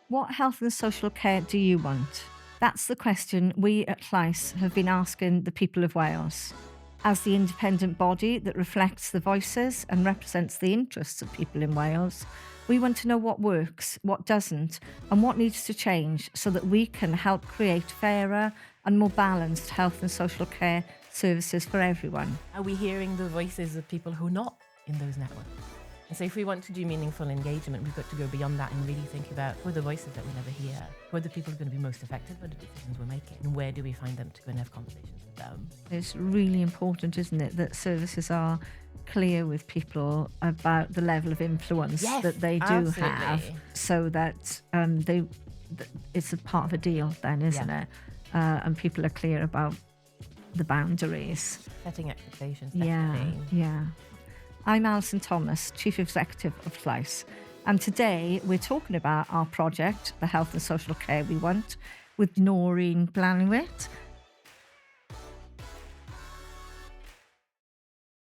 What health and social care do you want? That's the question we at Llais have been asking the people of Wales. As the independent body that reflects the voices and represents the interests of people in Wales, we want to know what works, what doesn't, and what needs to change so that we can help create fairer and more balanced health and social care services for everyone. Are we hearing the voices of people who are not in those networks? And so if we want to do meaningful engagement, we've got to go beyond that and really think about who are the voices that we never hear, who are the people who are going to be most affected by the decisions we're making, and where do we find them to go and have conversations with them? It's really important, isn't it, that services are clear with people about the level of influence that they do have, so that it's a part of a deal then, isn't it? And people are clear about the boundaries. Setting expectations, definitely. Yeah. I'm Alyson Thomas, Chief Executive of Llais, and today we're talking about our project, the Health and Social Care We Want, with Noreen Blanluet,